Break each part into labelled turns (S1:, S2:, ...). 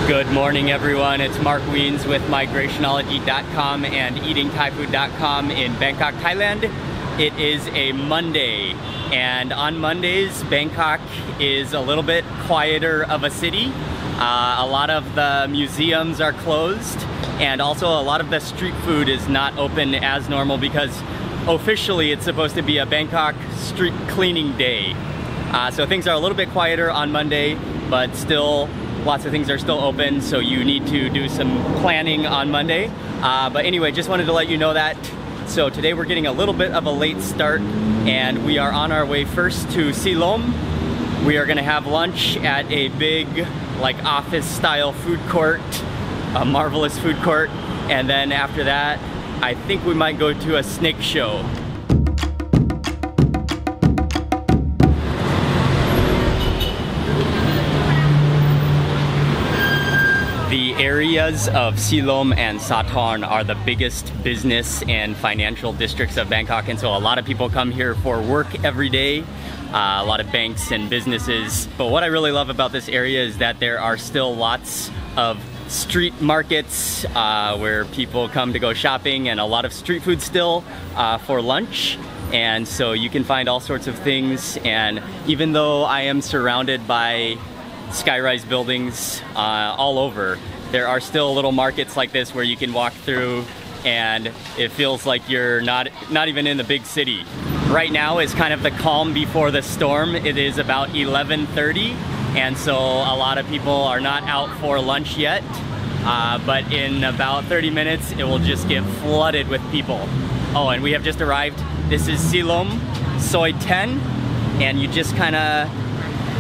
S1: Good morning, everyone. It's Mark Wiens with migrationology.com and eatingthaifood.com in Bangkok, Thailand. It is a Monday, and on Mondays, Bangkok is a little bit quieter of a city. A lot of the museums are closed, and also a lot of the street food is not open as normal because officially it's supposed to be a Bangkok street cleaning day. So things are a little bit quieter on Monday, but still lots of things are still open, so you need to do some planning on Monday. But anyway, just wanted to let you know that. So today we're getting a little bit of a late start, and we are on our way first to Silom. We are gonna have lunch at a big, like, office-style food court, a marvelous food court, and then after that, I think we might go to a snake show. The areas of Silom and Saphan are the biggest business and financial districts of Bangkok, and so a lot of people come here for work every day, a lot of banks and businesses. But what I really love about this area is that there are still lots of street markets where people come to go shopping, and a lot of street food still for lunch. And so you can find all sorts of things, and even though I am surrounded by sky-rise buildings all over, there are still little markets like this where you can walk through and it feels like you're not even in the big city. Right now is kind of the calm before the storm. It is about 11:30, and so a lot of people are not out for lunch yet, but in about 30 minutes it will just get flooded with people. Oh, and we have just arrived. This is Silom Soi 10, and you just kind of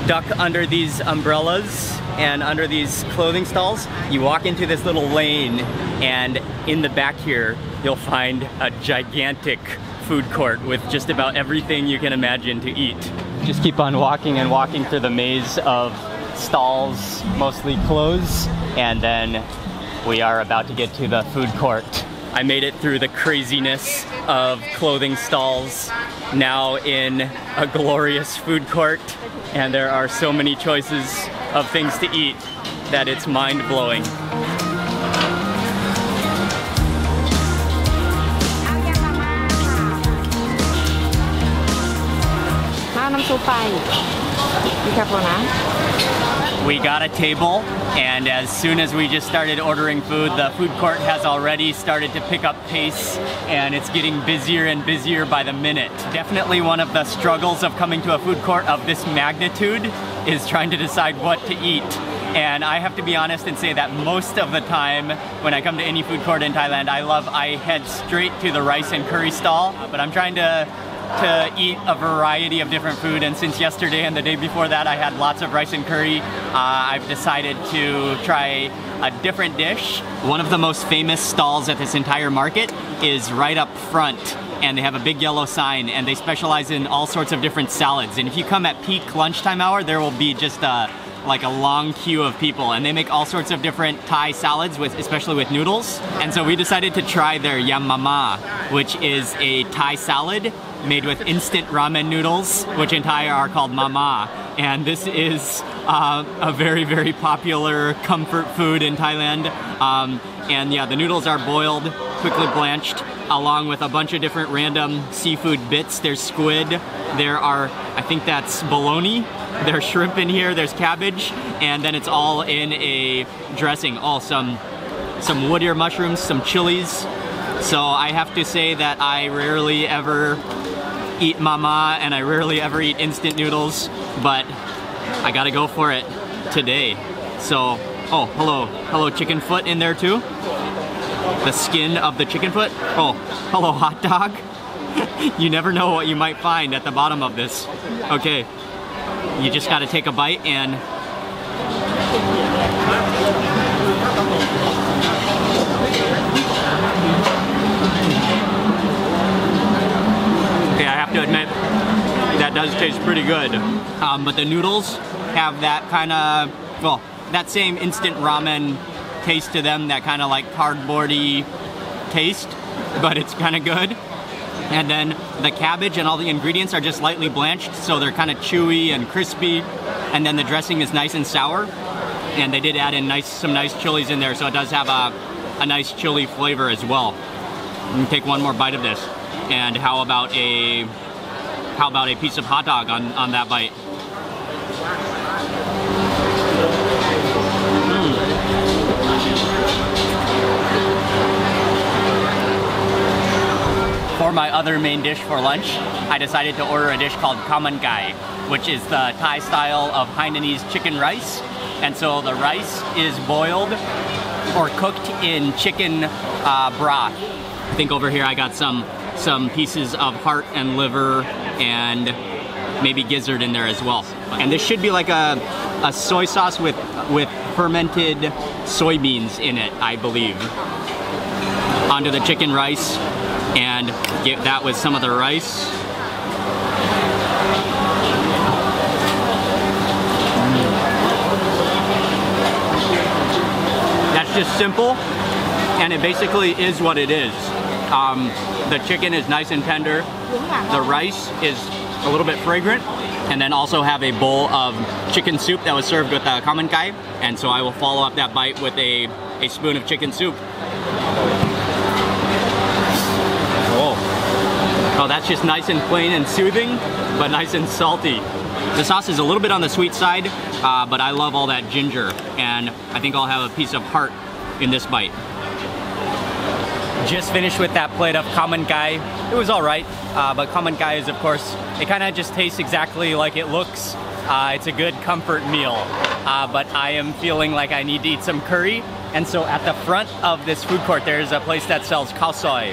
S1: duck under these umbrellas and under these clothing stalls. You walk into this little lane, and in the back here you'll find a gigantic food court with just about everything you can imagine to eat. Just keep on walking and walking through the maze of stalls, mostly clothes, and then we are about to get to the food court. I made it through the craziness of clothing stalls, now in a glorious food court, and there are so many choices of things to eat that it's mind-blowing. We got a table, and as soon as we just started ordering food, the food court has already started to pick up pace, and it's getting busier and busier by the minute. Definitely one of the struggles of coming to a food court of this magnitude is trying to decide what to eat. And I have to be honest and say that most of the time when I come to any food court in Thailand, I head straight to the rice and curry stall, but I'm trying to eat a variety of different food, and since yesterday and the day before that I had lots of rice and curry, I've decided to try a different dish. One of the most famous stalls at this entire market is right up front, and they have a big yellow sign, and they specialize in all sorts of different salads. And if you come at peak lunchtime hour, there will be just like a long queue of people, and they make all sorts of different Thai salads, especially with noodles. And so we decided to try their yam mama, which is a Thai salad made with instant ramen noodles, which in Thai are called mama. And this is a very, very popular comfort food in Thailand. And yeah, the noodles are boiled, quickly blanched, along with a bunch of different random seafood bits. There's squid, there are, I think that's bologna, there's shrimp in here, there's cabbage, and then it's all in a dressing. Oh, some wood ear mushrooms, some chilies. So I have to say that I rarely ever eat mama, and I rarely ever eat instant noodles, but I gotta go for it today. So, oh, hello chicken foot in there too. The skin of the chicken foot. Oh, hello hot dog. You never know what you might find at the bottom of this. Okay, you just gotta take a bite and okay, I have to admit that does taste pretty good. But the noodles have that kind of, well, that same instant ramen taste to them, that kind of like cardboardy taste, but it's kind of good. And then the cabbage and all the ingredients are just lightly blanched, so they're kind of chewy and crispy. And then the dressing is nice and sour. and they did add in some nice chilies in there, so it does have a nice chili flavor as well. I'm gonna take one more bite of this. And how about a piece of hot dog on that bite? For my other main dish for lunch, I decided to order a dish called khao man gai, which is the Thai style of Hainanese chicken rice. And so the rice is boiled or cooked in chicken broth. I think over here I got some pieces of heart and liver and maybe gizzard in there as well. And this should be like a soy sauce with fermented soybeans in it, I believe. Onto the chicken rice and get that with some of the rice. That's just simple, and it basically is what it is. The chicken is nice and tender, the rice is a little bit fragrant, and then also have a bowl of chicken soup that was served with khao man gai, and so I will follow up that bite with a spoon of chicken soup. Oh, that's just nice and plain and soothing, but nice and salty. The sauce is a little bit on the sweet side, but I love all that ginger, and I think I'll have a piece of heart in this bite. Just finished with that plate of khao man gai. It was all right, but khao man gai is, of course, it kind of just tastes exactly like it looks. It's a good comfort meal, but I am feeling like I need to eat some curry, and so at the front of this food court, there's a place that sells khao soi,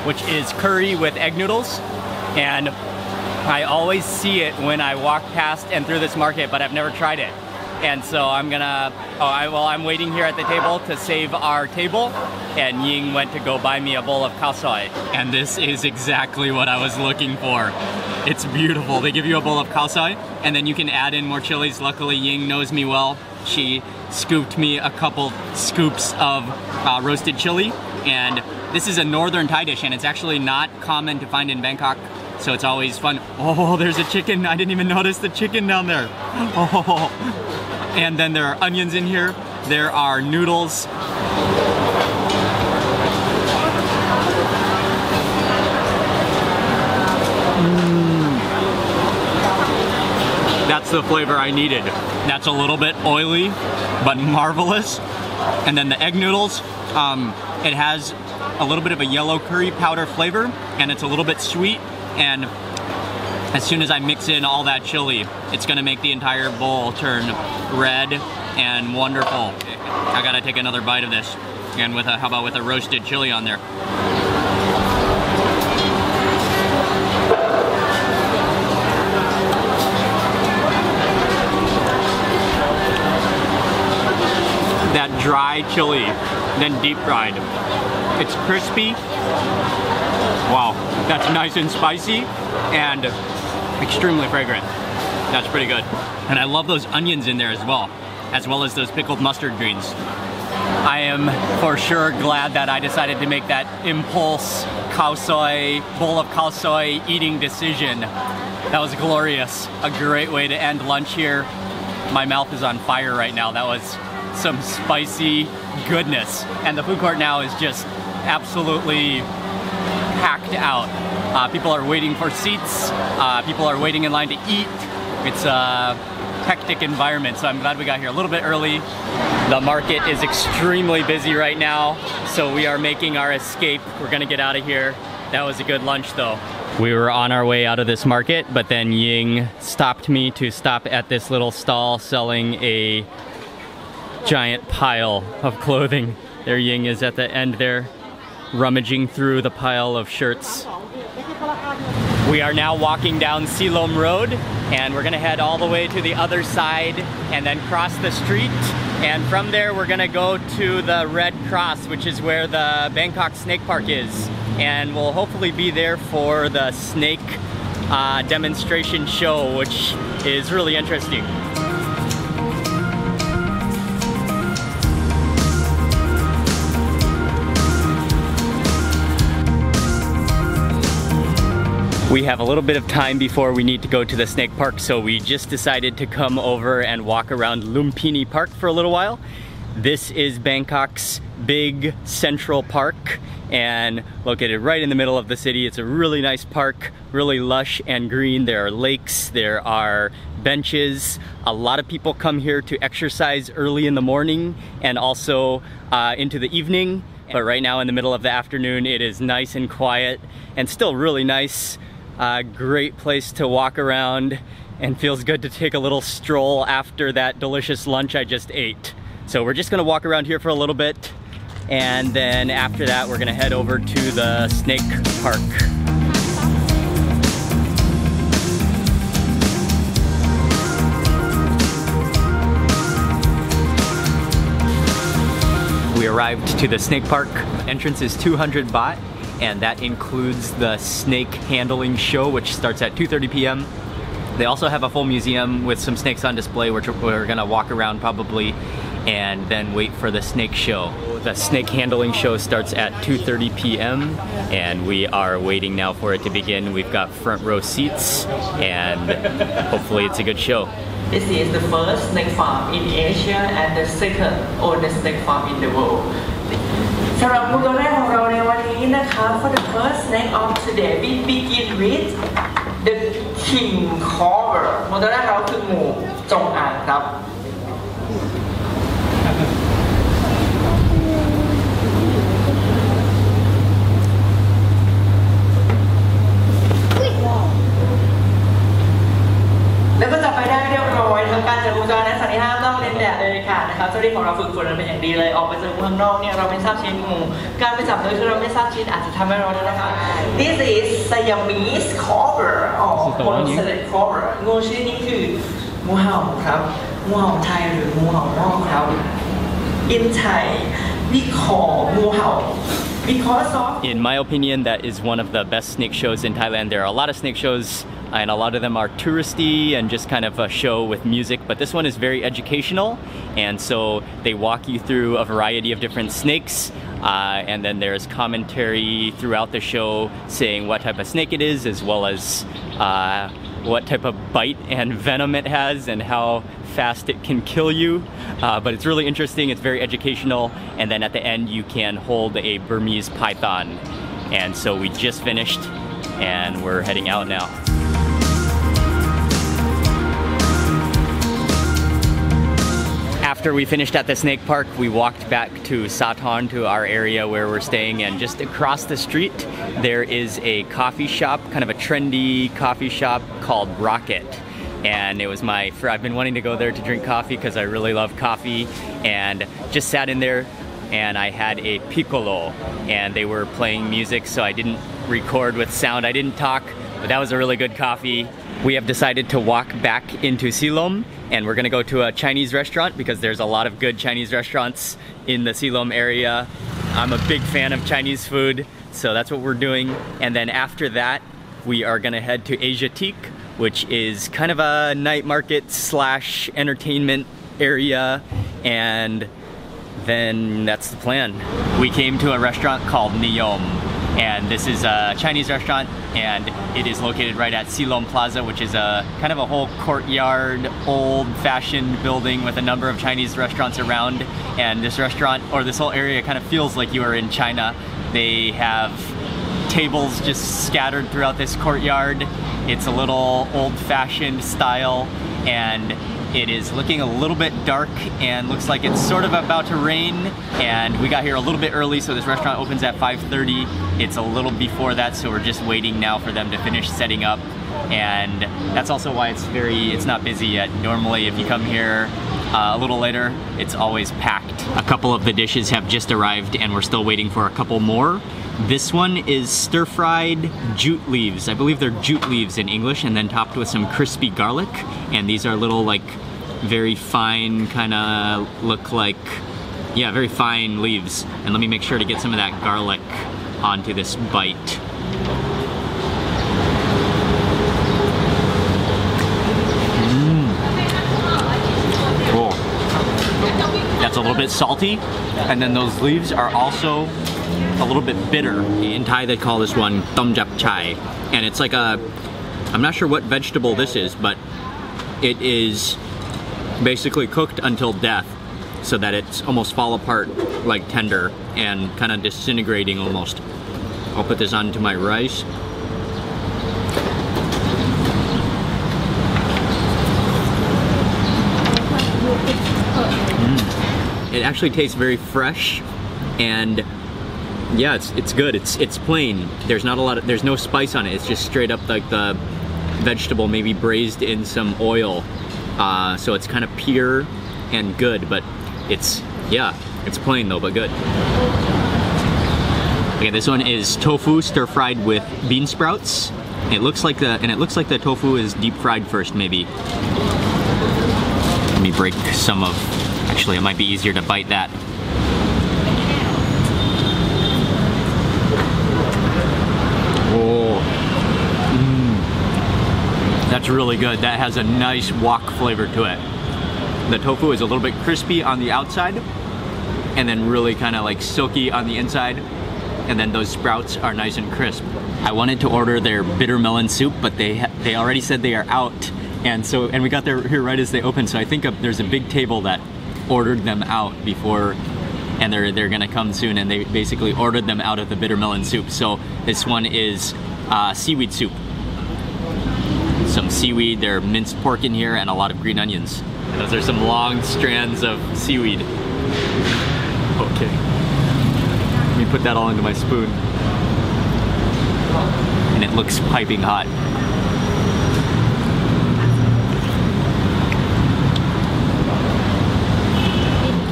S1: which is curry with egg noodles, and I always see it when I walk past and through this market, but I've never tried it. And so I'm waiting here at the table to save our table, and Ying went to go buy me a bowl of khao soi. And this is exactly what I was looking for. It's beautiful. They give you a bowl of khao soi, and then you can add in more chilies. Luckily, Ying knows me well. She scooped me a couple scoops of roasted chili, and this is a northern Thai dish, and it's actually not common to find in Bangkok, so it's always fun. Oh, there's a chicken. I didn't even notice the chicken down there. Oh. And then there are onions in here. There are noodles. That's the flavor I needed. That's a little bit oily, but marvelous. And then the egg noodles, it has a little bit of a yellow curry powder flavor, and it's a little bit sweet, and as soon as I mix in all that chili, it's gonna make the entire bowl turn red and wonderful. I gotta take another bite of this, and how about with a roasted chili on there? That dry chili, then deep fried. It's crispy. Wow, that's nice and spicy and extremely fragrant. That's pretty good. And I love those onions in there as well as those pickled mustard greens. I am for sure glad that I decided to make that impulse bowl of khao soi eating decision. That was glorious. A great way to end lunch here. My mouth is on fire right now. That was some spicy goodness. And the food court now is just absolutely packed out. People are waiting for seats. People are waiting in line to eat. It's a hectic environment, so I'm glad we got here a little bit early. The market is extremely busy right now, so we are making our escape. We're gonna get out of here. That was a good lunch though. We were on our way out of this market, but then Ying stopped me to stop at this little stall selling a giant pile of clothing. There Ying is at the end there, rummaging through the pile of shirts. We are now walking down Silom Road, and we're gonna head all the way to the other side and then cross the street. And from there, we're gonna go to the Red Cross, which is where the Bangkok Snake Park is. And we'll hopefully be there for the snake demonstration show, which is really interesting. We have a little bit of time before we need to go to the snake park, so we just decided to come over and walk around Lumpini Park for a little while. This is Bangkok's big central park and located right in the middle of the city. It's a really nice park, really lush and green. There are lakes, there are benches. A lot of people come here to exercise early in the morning and also into the evening. But right now in the middle of the afternoon, it is nice and quiet and still really nice. Great place to walk around, and feels good to take a little stroll after that delicious lunch I just ate. So we're just gonna walk around here for a little bit, and then after that we're gonna head over to the snake park. We arrived to the snake park. Entrance is 200 baht, and that includes the snake handling show, which starts at 2:30 p.m. They also have a full museum with some snakes on display, which we're gonna walk around probably, and then wait for the snake show. The snake handling show starts at 2:30 p.m. and we are waiting now for it to begin. We've got front row seats, and hopefully it's a good show.
S2: This is the first snake farm in Asia and the second oldest snake farm in the world. สำหรับมูตัวแรกของเราในวันนี้นะคะ For the first snake of today we begin with the king cobra มูตัวแรกเราคืองูจงอางครับแล้วก็จะไปได้เรียบร้อยทั้งการจัดอุจจาระและสันนิษฐานต้องเล่นแดดเลยค่ะนะครับเจ้าหน้าที่ของเราฝึกฝนกันเป็นอย่างดีเลยออกไปเจอเมืองนอกเนี่ยเราไม่ทราบชนิดงูการไปจับเลยคือเราไม่ทราบชนิดอาจจะทำให้เราได้นะคะ This is Siamese cobra monocellular cobra งูชนิดนี้คืองูเห่าครับงูเห่าไทยหรืองูเห่านอกครับ In Thai we call งูเห่าIn
S1: my opinion, that is one of the best snake shows in Thailand. There are a lot of snake shows, and a lot of them are touristy and just kind of a show with music, but this one is very educational, and so they walk you through a variety of different snakes, and then there's commentary throughout the show saying what type of snake it is, as well as what type of bite and venom it has and how fast it can kill you. But it's really interesting, it's very educational, and then at the end you can hold a Burmese python. And so we just finished and we're heading out now. After we finished at the snake park, we walked back to Saphan, to our area where we're staying, and just across the street there is a coffee shop, kind of a trendy coffee shop called Rocket. And it was I've been wanting to go there to drink coffee because I really love coffee, and just sat in there and I had a piccolo and they were playing music, so I didn't record with sound, I didn't talk, but that was a really good coffee. We have decided to walk back into Silom, and we're gonna go to a Chinese restaurant because there's a lot of good Chinese restaurants in the Silom area. I'm a big fan of Chinese food, so that's what we're doing. And then after that, we are gonna head to Asiatique, which is kind of a night market / entertainment area, and then that's the plan. We came to a restaurant called Niyom, and this is a Chinese restaurant, and it is located right at Silom Plaza, which is a kind of a whole courtyard, old-fashioned building with a number of Chinese restaurants around. And this restaurant, or this whole area, kind of feels like you are in China. They have tables just scattered throughout this courtyard. It's a little old-fashioned style, and it is looking a little bit dark and looks like it's sort of about to rain. And we got here a little bit early, so this restaurant opens at 5:30. It's a little before that, so we're just waiting now for them to finish setting up. And that's also why it's not busy yet. Normally, if you come here a little later, it's always packed. A couple of the dishes have just arrived, and we're still waiting for a couple more. This one is stir-fried jute leaves. I believe they're jute leaves in English, and then topped with some crispy garlic. And these are little, like, very fine, kind of look like, yeah, very fine leaves. And let me make sure to get some of that garlic onto this bite. Cool. That's a little bit salty, and then those leaves are also a little bit bitter. In Thai they call this one tom jap chai, and it's like a, I'm not sure what vegetable this is, but it is basically cooked until death so that it's almost fall apart like tender and kind of disintegrating almost. I'll put this onto my rice. It actually tastes very fresh, and yeah, it's good. It's plain. There's not a lot of, there's no spice on it. It's just straight up like the vegetable, maybe braised in some oil. So it's kind of pure and good, but it's plain though, but good. Okay, this one is tofu stir fried with bean sprouts. It looks like the tofu is deep fried first, maybe. Let me break some of. Actually, it might be easier to bite that. Oh, that's really good. That has a nice wok flavor to it. The tofu is a little bit crispy on the outside, and then really kind of like silky on the inside, and then those sprouts are nice and crisp. I wanted to order their bitter melon soup, but they already said they are out, and we got there here right as they opened. So I think there's a big table that ordered them out before, and they're gonna come soon, and they basically ordered them out of the bitter melon soup. So this one is seaweed soup. Some seaweed, there are minced pork in here, and a lot of green onions. And those are some long strands of seaweed. Okay. Let me put that all into my spoon. And it looks piping hot.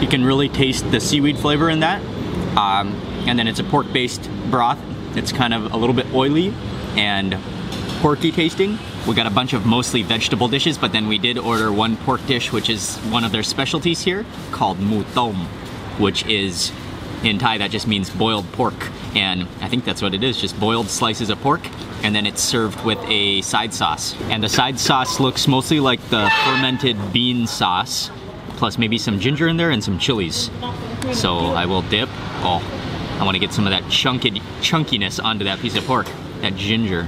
S1: You can really taste the seaweed flavor in that. And then it's a pork-based broth. It's kind of a little bit oily and porky tasting. We got a bunch of mostly vegetable dishes, but then we did order one pork dish, which is one of their specialties here, called mu tom, which is, in Thai, that just means boiled pork. And I think that's what it is, just boiled slices of pork. And then it's served with a side sauce. And the side sauce looks mostly like the fermented bean sauce, plus maybe some ginger in there and some chilies. So I will dip. Oh, I want to get some of that chunkiness onto that piece of pork, that ginger,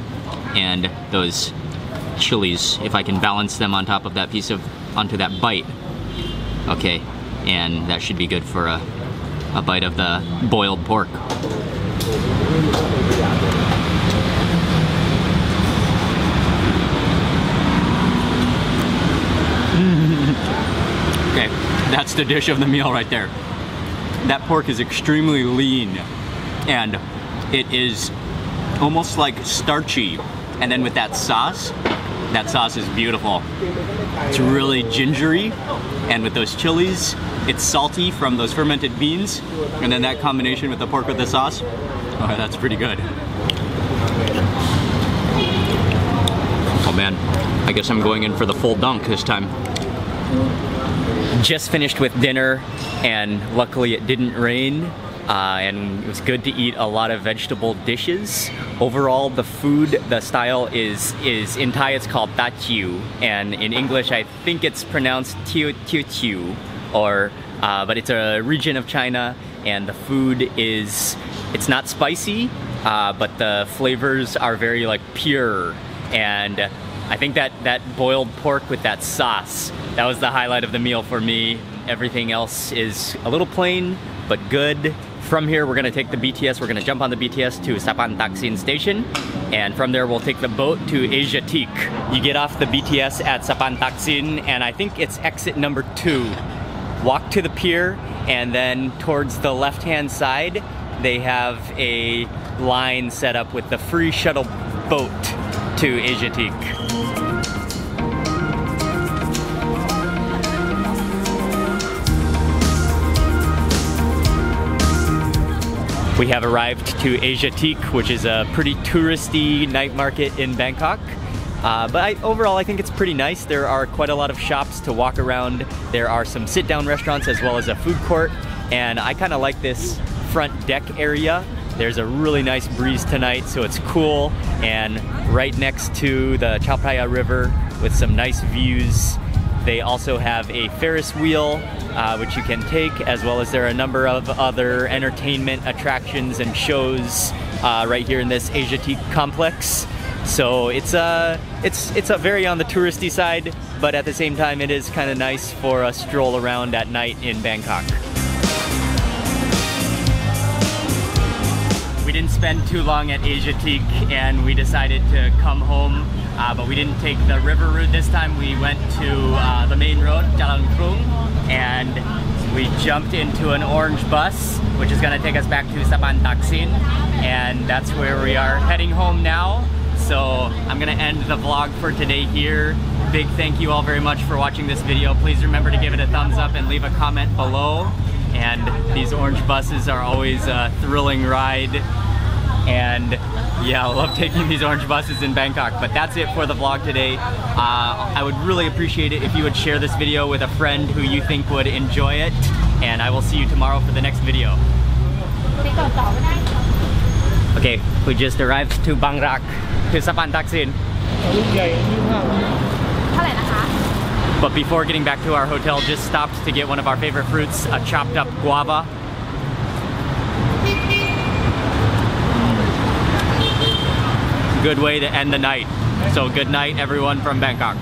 S1: and those chilies, if I can balance them on top of that onto that bite. Okay, and that should be good for a bite of the boiled pork. Okay, that's the dish of the meal right there. That pork is extremely lean, and it is almost like starchy. And then with that sauce is beautiful. It's really gingery, and with those chilies, it's salty from those fermented beans, and then that combination with the pork with the sauce, oh, that's pretty good. Oh man, I guess I'm going in for the full dunk this time. Just finished with dinner, and luckily it didn't rain, and it was good to eat a lot of vegetable dishes. Overall, the food, the style is in Thai it's called Ta Chiu, and in English I think it's pronounced Teochew, but it's a region of China, and the food it's not spicy, but the flavors are very like pure, and I think that boiled pork with that sauce, that was the highlight of the meal for me. Everything else is a little plain, but good. From here, we're gonna take the BTS, we're gonna jump on the BTS to Saphan Taksin station, and from there we'll take the boat to Asiatique. You get off the BTS at Saphan Taksin, and I think it's exit number 2. Walk to the pier, and then towards the left-hand side, they have a line set up with the free shuttle boat to Asiatique. We have arrived to Asiatique, which is a pretty touristy night market in Bangkok. But overall, I think it's pretty nice. There are quite a lot of shops to walk around. There are some sit-down restaurants as well as a food court. And I kind of like this front deck area. There's a really nice breeze tonight, so it's cool. And right next to the Chao Phraya River with some nice views. They also have a Ferris wheel which you can take, as well as there are a number of other entertainment attractions and shows right here in this Asiatique complex. So it's a very on the touristy side, but at the same time it is kind of nice for a stroll around at night in Bangkok. We didn't spend too long at Asiatique and we decided to come home, but we didn't take the river route this time. We went to the main road, Jalan Krung, and we jumped into an orange bus, which is going to take us back to Saphan Taksin, and that's where we are heading home now. So I'm going to end the vlog for today here. Big thank you all very much for watching this video. Please remember to give it a thumbs up and leave a comment below. And these orange buses are always a thrilling ride. And yeah, I love taking these orange buses in Bangkok. But that's it for the vlog today. I would really appreciate it if you would share this video with a friend who you think would enjoy it. And I will see you tomorrow for the next video. Okay, we just arrived to Bangkok, to Saphan Taksin. But before getting back to our hotel, just stopped to get one of our favorite fruits, a chopped up guava. Good way to end the night. So good night everyone from Bangkok.